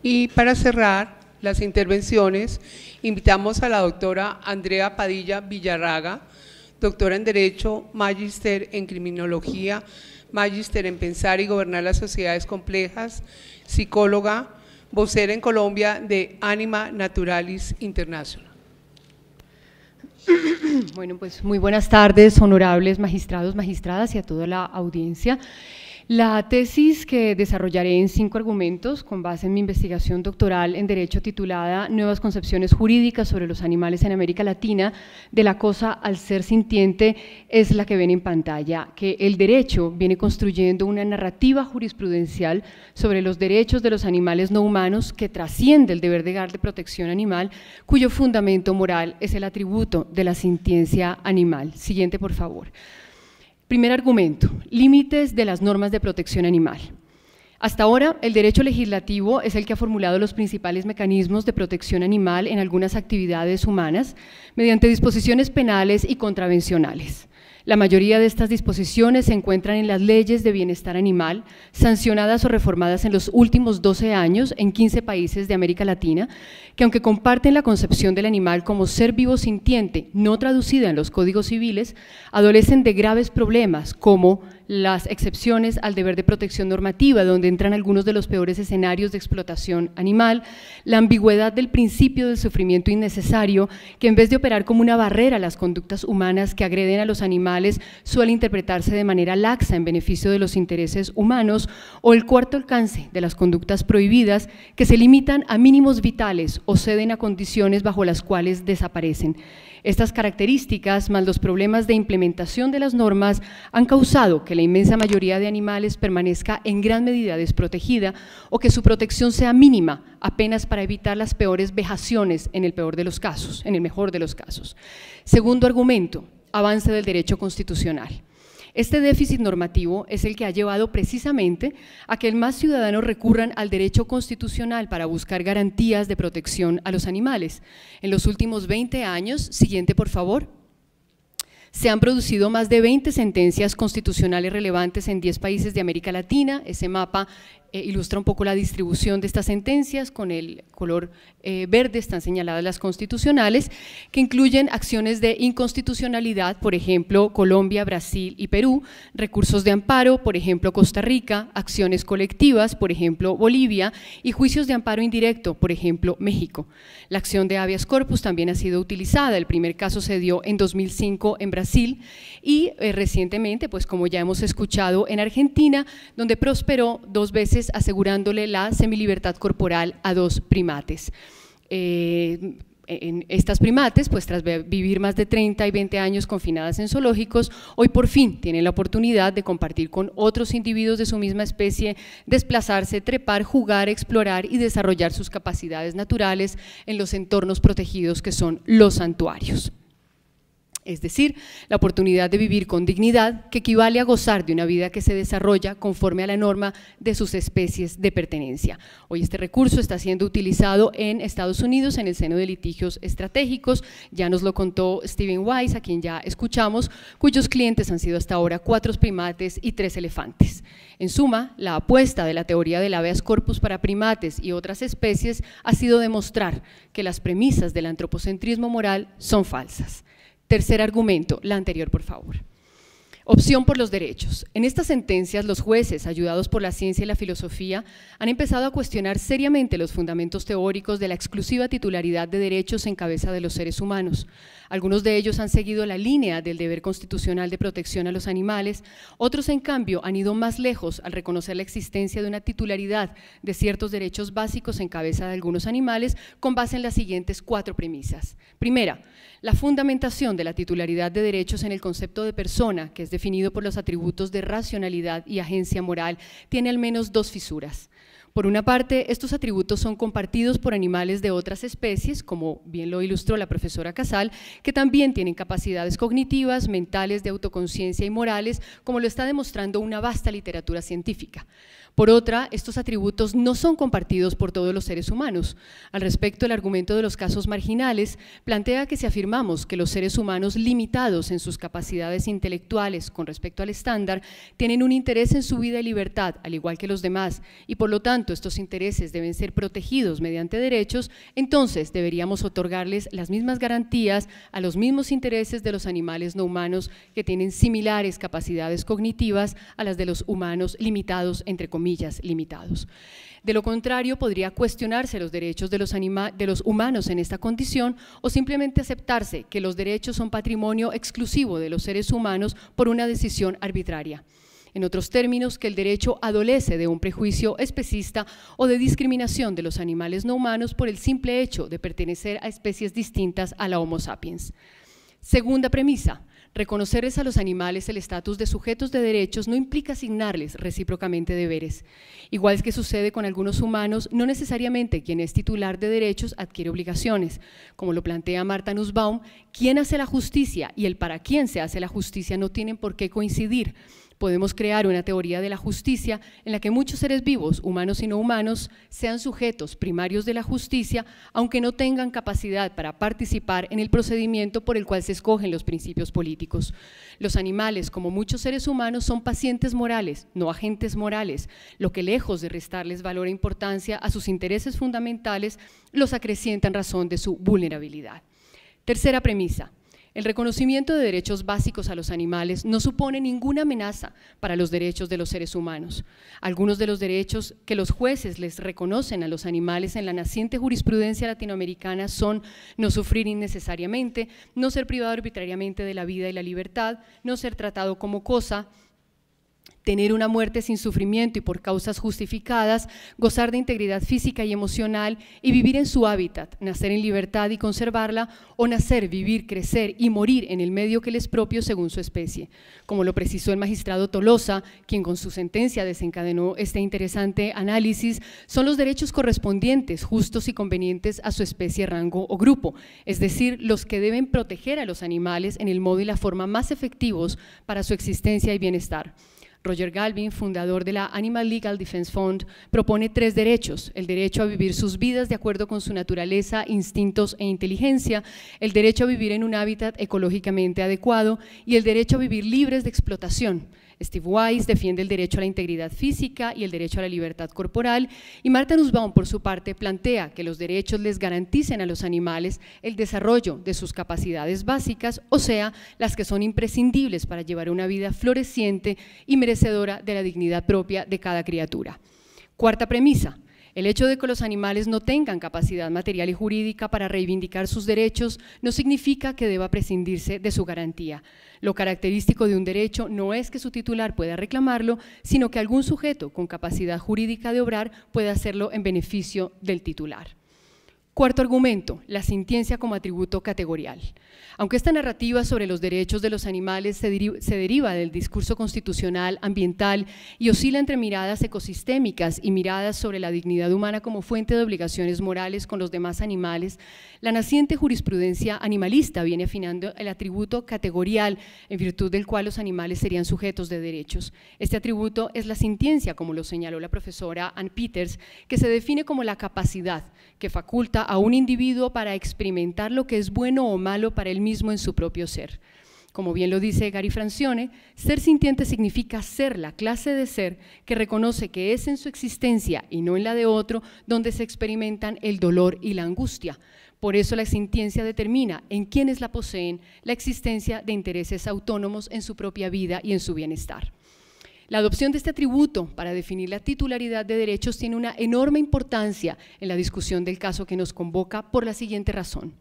Y para cerrar las intervenciones, invitamos a la doctora Andrea Padilla Villarraga, doctora en Derecho, magíster en Criminología, magíster en Pensar y Gobernar las Sociedades Complejas, psicóloga, vocera en Colombia de Anima Naturalis International. Bueno, pues muy buenas tardes, honorables magistrados, magistradas y a toda la audiencia. La tesis que desarrollaré en 5 argumentos, con base en mi investigación doctoral en Derecho titulada Nuevas concepciones jurídicas sobre los animales en América Latina, de la cosa al ser sintiente, es la que ven en pantalla, que el derecho viene construyendo una narrativa jurisprudencial sobre los derechos de los animales no humanos que trasciende el deber legal de protección animal, cuyo fundamento moral es el atributo de la sintiencia animal. Siguiente, por favor. Primer argumento, límites de las normas de protección animal. Hasta ahora, el derecho legislativo es el que ha formulado los principales mecanismos de protección animal en algunas actividades humanas mediante disposiciones penales y contravencionales. La mayoría de estas disposiciones se encuentran en las leyes de bienestar animal, sancionadas o reformadas en los últimos 12 años en 15 países de América Latina, que aunque comparten la concepción del animal como ser vivo sintiente, no traducida en los códigos civiles, adolecen de graves problemas como las excepciones al deber de protección normativa, donde entran algunos de los peores escenarios de explotación animal, la ambigüedad del principio del sufrimiento innecesario, que en vez de operar como una barrera a las conductas humanas que agreden a los animales, suele interpretarse de manera laxa en beneficio de los intereses humanos, o el cuarto alcance de las conductas prohibidas, que se limitan a mínimos vitales o ceden a condiciones bajo las cuales desaparecen. Estas características, más los problemas de implementación de las normas, han causado que la inmensa mayoría de animales permanezca en gran medida desprotegida o que su protección sea mínima, apenas para evitar las peores vejaciones en el mejor de los casos. Segundo argumento, avance del derecho constitucional. Este déficit normativo es el que ha llevado precisamente a que más ciudadanos recurran al derecho constitucional para buscar garantías de protección a los animales. En los últimos 20 años, siguiente por favor, se han producido más de 20 sentencias constitucionales relevantes en 10 países de América Latina. Ese mapa ilustra un poco la distribución de estas sentencias. Con el color verde están señaladas las constitucionales, que incluyen acciones de inconstitucionalidad, por ejemplo, Colombia, Brasil y Perú, recursos de amparo, por ejemplo, Costa Rica, acciones colectivas, por ejemplo, Bolivia, y juicios de amparo indirecto, por ejemplo, México. La acción de habeas corpus también ha sido utilizada. El primer caso se dio en 2005 en Brasil y recientemente, pues como ya hemos escuchado, en Argentina, donde prosperó 2 veces asegurándole la semilibertad corporal a 2 primates. En estas primates, pues tras vivir más de 30 y 20 años confinadas en zoológicos, hoy por fin tienen la oportunidad de compartir con otros individuos de su misma especie, desplazarse, trepar, jugar, explorar y desarrollar sus capacidades naturales en los entornos protegidos que son los santuarios. Es decir, la oportunidad de vivir con dignidad, que equivale a gozar de una vida que se desarrolla conforme a la norma de sus especies de pertenencia. Hoy este recurso está siendo utilizado en Estados Unidos en el seno de litigios estratégicos, ya nos lo contó Steven Wise, a quien ya escuchamos, cuyos clientes han sido hasta ahora 4 primates y 3 elefantes. En suma, la apuesta de la teoría del habeas corpus para primates y otras especies ha sido demostrar que las premisas del antropocentrismo moral son falsas. Tercer argumento, la anterior por favor. Opción por los derechos. En estas sentencias, los jueces, ayudados por la ciencia y la filosofía, han empezado a cuestionar seriamente los fundamentos teóricos de la exclusiva titularidad de derechos en cabeza de los seres humanos. Algunos de ellos han seguido la línea del deber constitucional de protección a los animales, otros en cambio han ido más lejos al reconocer la existencia de una titularidad de ciertos derechos básicos en cabeza de algunos animales con base en las siguientes 4 premisas. Primera, la fundamentación de la titularidad de derechos en el concepto de persona, que es definido por los atributos de racionalidad y agencia moral, tiene al menos 2 fisuras. Por una parte, estos atributos son compartidos por animales de otras especies, como bien lo ilustró la profesora Casal, que también tienen capacidades cognitivas, mentales, de autoconciencia y morales, como lo está demostrando una vasta literatura científica. Por otra, estos atributos no son compartidos por todos los seres humanos. Al respecto, el argumento de los casos marginales plantea que si afirmamos que los seres humanos limitados en sus capacidades intelectuales con respecto al estándar tienen un interés en su vida y libertad, al igual que los demás, y por lo tanto tanto estos intereses deben ser protegidos mediante derechos, entonces deberíamos otorgarles las mismas garantías a los mismos intereses de los animales no humanos que tienen similares capacidades cognitivas a las de los humanos limitados, entre comillas, limitados. De lo contrario, podría cuestionarse los derechos de los humanos en esta condición o simplemente aceptarse que los derechos son patrimonio exclusivo de los seres humanos por una decisión arbitraria. En otros términos, que el derecho adolece de un prejuicio especista o de discriminación de los animales no humanos por el simple hecho de pertenecer a especies distintas a la Homo sapiens. Segunda premisa. Reconocerles a los animales el estatus de sujetos de derechos no implica asignarles recíprocamente deberes. Igual que sucede con algunos humanos, no necesariamente quien es titular de derechos adquiere obligaciones. Como lo plantea Martha Nussbaum, quién hace la justicia y el para quién se hace la justicia no tienen por qué coincidir. Podemos crear una teoría de la justicia en la que muchos seres vivos, humanos y no humanos, sean sujetos primarios de la justicia, aunque no tengan capacidad para participar en el procedimiento por el cual se escogen los principios políticos. Los animales, como muchos seres humanos, son pacientes morales, no agentes morales, lo que lejos de restarles valor e importancia a sus intereses fundamentales, los acrecienta en razón de su vulnerabilidad. Tercera premisa. El reconocimiento de derechos básicos a los animales no supone ninguna amenaza para los derechos de los seres humanos. Algunos de los derechos que los jueces les reconocen a los animales en la naciente jurisprudencia latinoamericana son no sufrir innecesariamente, no ser privado arbitrariamente de la vida y la libertad, no ser tratado como cosa, tener una muerte sin sufrimiento y por causas justificadas, gozar de integridad física y emocional y vivir en su hábitat, nacer en libertad y conservarla, o nacer, vivir, crecer y morir en el medio que les propio según su especie. Como lo precisó el magistrado Tolosa, quien con su sentencia desencadenó este interesante análisis, son los derechos correspondientes, justos y convenientes a su especie, rango o grupo, es decir, los que deben proteger a los animales en el modo y la forma más efectivos para su existencia y bienestar. Roger Galvin, fundador de la Animal Legal Defense Fund, propone 3 derechos: el derecho a vivir sus vidas de acuerdo con su naturaleza, instintos e inteligencia, el derecho a vivir en un hábitat ecológicamente adecuado y el derecho a vivir libres de explotación. Steve Wise defiende el derecho a la integridad física y el derecho a la libertad corporal, y Martha Nussbaum, por su parte, plantea que los derechos les garanticen a los animales el desarrollo de sus capacidades básicas, o sea, las que son imprescindibles para llevar una vida floreciente y merecedora de la dignidad propia de cada criatura. Cuarta premisa. El hecho de que los animales no tengan capacidad material y jurídica para reivindicar sus derechos no significa que deba prescindirse de su garantía. Lo característico de un derecho no es que su titular pueda reclamarlo, sino que algún sujeto con capacidad jurídica de obrar pueda hacerlo en beneficio del titular. Cuarto argumento, la sintiencia como atributo categorial. Aunque esta narrativa sobre los derechos de los animales se deriva del discurso constitucional, ambiental y oscila entre miradas ecosistémicas y miradas sobre la dignidad humana como fuente de obligaciones morales con los demás animales, la naciente jurisprudencia animalista viene afinando el atributo categorial en virtud del cual los animales serían sujetos de derechos. Este atributo es la sintiencia, como lo señaló la profesora Ann Peters, que se define como la capacidad que faculta a un individuo para experimentar lo que es bueno o malo para él mismo en su propio ser. Como bien lo dice Gary Francione, ser sintiente significa ser la clase de ser que reconoce que es en su existencia y no en la de otro donde se experimentan el dolor y la angustia. Por eso la sintiencia determina en quienes la poseen la existencia de intereses autónomos en su propia vida y en su bienestar. La adopción de este atributo para definir la titularidad de derechos tiene una enorme importancia en la discusión del caso que nos convoca por la siguiente razón.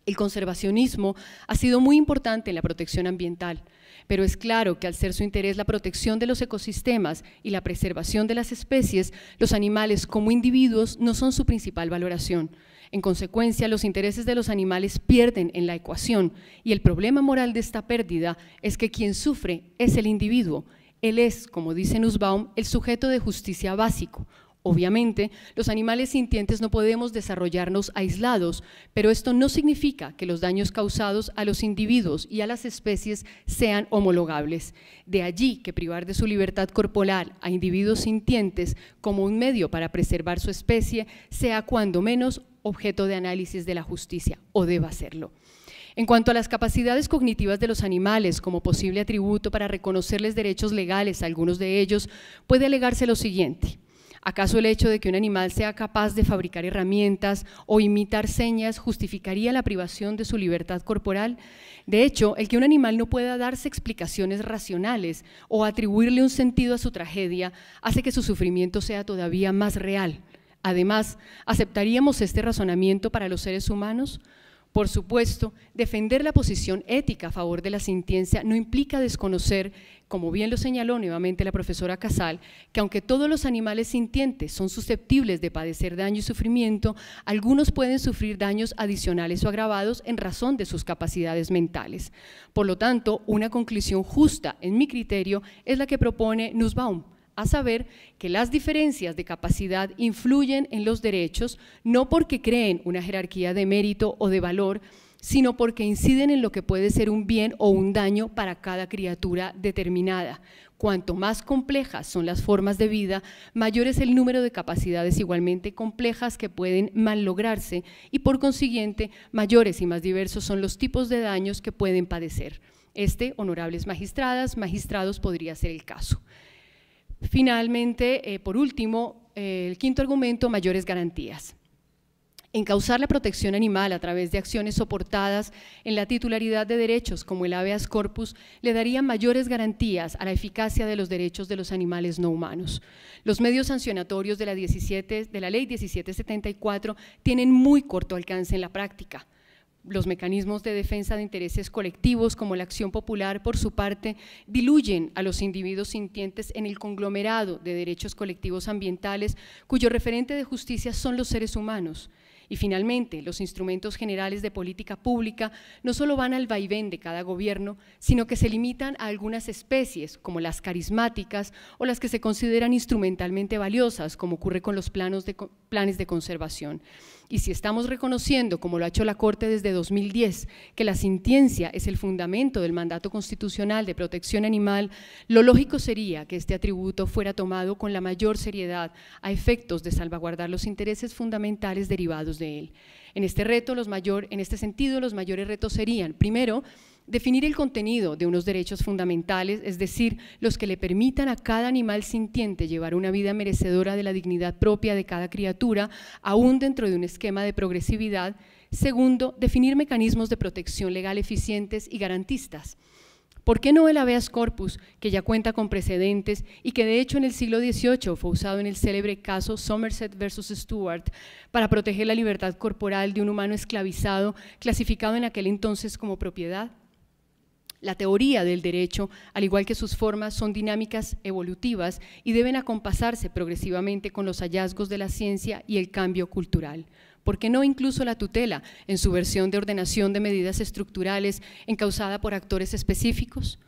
El conservacionismo ha sido muy importante en la protección ambiental, pero es claro que al ser su interés la protección de los ecosistemas y la preservación de las especies, los animales como individuos no son su principal valoración. En consecuencia, los intereses de los animales pierden en la ecuación y el problema moral de esta pérdida es que quien sufre es el individuo. Él es, como dice Nussbaum, el sujeto de justicia básico. Obviamente, los animales sintientes no podemos desarrollarnos aislados, pero esto no significa que los daños causados a los individuos y a las especies sean homologables. De allí que privar de su libertad corporal a individuos sintientes como un medio para preservar su especie sea cuando menos objeto de análisis de la justicia, o deba serlo. En cuanto a las capacidades cognitivas de los animales como posible atributo para reconocerles derechos legales a algunos de ellos, puede alegarse lo siguiente. ¿Acaso el hecho de que un animal sea capaz de fabricar herramientas o imitar señas justificaría la privación de su libertad corporal? De hecho, el que un animal no pueda darse explicaciones racionales o atribuirle un sentido a su tragedia hace que su sufrimiento sea todavía más real. Además, ¿aceptaríamos este razonamiento para los seres humanos? Por supuesto, defender la posición ética a favor de la sintiencia no implica desconocer, como bien lo señaló nuevamente la profesora Casal, que aunque todos los animales sintientes son susceptibles de padecer daño y sufrimiento, algunos pueden sufrir daños adicionales o agravados en razón de sus capacidades mentales. Por lo tanto, una conclusión justa, en mi criterio, es la que propone Nussbaum, a saber que las diferencias de capacidad influyen en los derechos no porque creen una jerarquía de mérito o de valor, sino porque inciden en lo que puede ser un bien o un daño para cada criatura determinada. Cuanto más complejas son las formas de vida, mayor es el número de capacidades igualmente complejas que pueden mal lograrse y por consiguiente mayores y más diversos son los tipos de daños que pueden padecer. Honorables magistradas, magistrados, podría ser el caso. Finalmente, por último, el quinto argumento, mayores garantías. Encauzar la protección animal a través de acciones soportadas en la titularidad de derechos como el habeas corpus le daría mayores garantías a la eficacia de los derechos de los animales no humanos. Los medios sancionatorios de la Ley 1774 tienen muy corto alcance en la práctica. Los mecanismos de defensa de intereses colectivos, como la acción popular, por su parte, diluyen a los individuos sintientes en el conglomerado de derechos colectivos ambientales, cuyo referente de justicia son los seres humanos. Y finalmente, los instrumentos generales de política pública no solo van al vaivén de cada gobierno, sino que se limitan a algunas especies, como las carismáticas o las que se consideran instrumentalmente valiosas, como ocurre con los planes de conservación. Y si estamos reconociendo, como lo ha hecho la Corte desde 2010, que la sintiencia es el fundamento del mandato constitucional de protección animal, lo lógico sería que este atributo fuera tomado con la mayor seriedad a efectos de salvaguardar los intereses fundamentales derivados de él. En este sentido, los mayores retos serían, primero, definir el contenido de unos derechos fundamentales, es decir, los que le permitan a cada animal sintiente llevar una vida merecedora de la dignidad propia de cada criatura, aún dentro de un esquema de progresividad. Segundo, definir mecanismos de protección legal eficientes y garantistas. ¿Por qué no el habeas corpus, que ya cuenta con precedentes y que de hecho en el siglo XVIII fue usado en el célebre caso Somerset versus Stuart para proteger la libertad corporal de un humano esclavizado, clasificado en aquel entonces como propiedad? La teoría del derecho, al igual que sus formas, son dinámicas evolutivas y deben acompasarse progresivamente con los hallazgos de la ciencia y el cambio cultural. ¿Por qué no incluso la tutela en su versión de ordenación de medidas estructurales encauzada por actores específicos?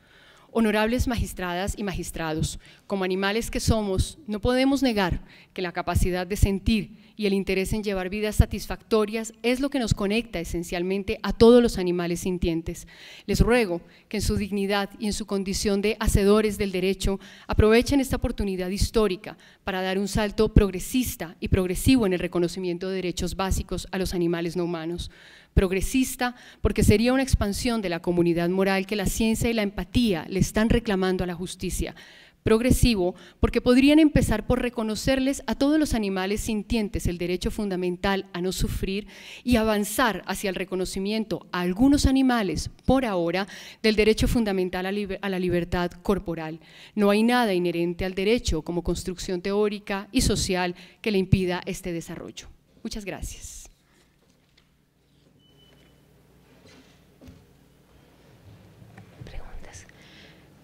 Honorables magistradas y magistrados, como animales que somos, no podemos negar que la capacidad de sentir y el interés en llevar vidas satisfactorias es lo que nos conecta esencialmente a todos los animales sintientes. Les ruego que en su dignidad y en su condición de hacedores del derecho aprovechen esta oportunidad histórica para dar un salto progresista y progresivo en el reconocimiento de derechos básicos a los animales no humanos. Progresista porque sería una expansión de la comunidad moral que la ciencia y la empatía le están reclamando a la justicia. Progresivo porque podrían empezar por reconocerles a todos los animales sintientes el derecho fundamental a no sufrir y avanzar hacia el reconocimiento a algunos animales, por ahora, del derecho fundamental a la libertad corporal. No hay nada inherente al derecho como construcción teórica y social que le impida este desarrollo. Muchas gracias.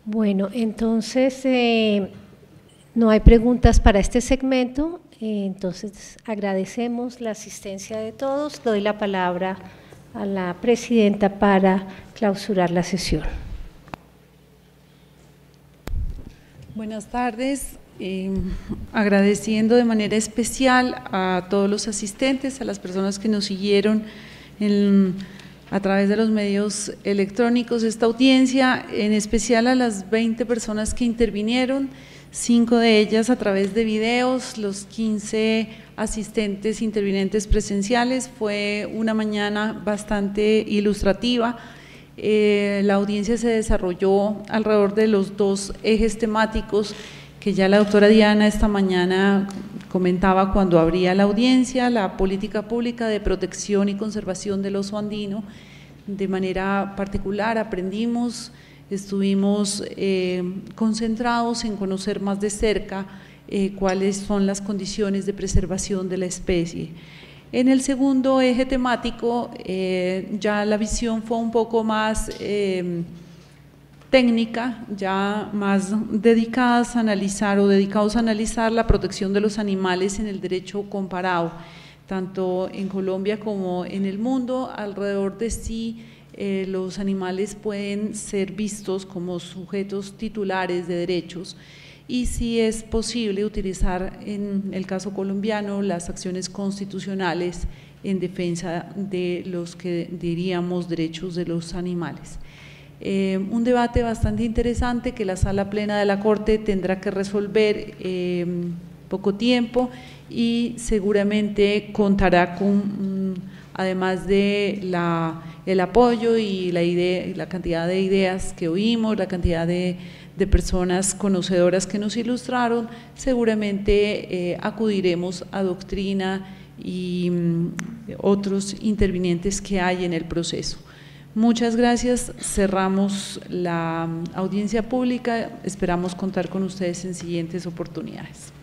Bueno, entonces no hay preguntas para este segmento, entonces agradecemos la asistencia de todos. Doy la palabra a la presidenta para clausurar la sesión. Buenas tardes, agradeciendo de manera especial a todos los asistentes, a las personas que nos siguieron a través de los medios electrónicos esta audiencia, en especial a las 20 personas que intervinieron, 5 de ellas a través de videos, los 15 asistentes intervinientes presenciales. Fue una mañana bastante ilustrativa. La audiencia se desarrolló alrededor de los 2 ejes temáticos que ya la doctora Diana esta mañana comentaba cuando abría la audiencia, la política pública de protección y conservación del oso andino. De manera particular estuvimos concentrados en conocer más de cerca cuáles son las condiciones de preservación de la especie. En el segundo eje temático ya la visión fue un poco más técnica, ya más dedicados a analizar la protección de los animales en el derecho comparado, tanto en Colombia como en el mundo. Alrededor de sí, los animales pueden ser vistos como sujetos titulares de derechos y si es posible utilizar en el caso colombiano las acciones constitucionales en defensa de los que diríamos derechos de los animales. Un debate bastante interesante que la Sala Plena de la Corte tendrá que resolver en poco tiempo y seguramente contará con, además de el apoyo y la cantidad de ideas que oímos, la cantidad de personas conocedoras que nos ilustraron, seguramente acudiremos a doctrina y otros intervinientes que hay en el proceso. Muchas gracias, cerramos la audiencia pública, esperamos contar con ustedes en siguientes oportunidades.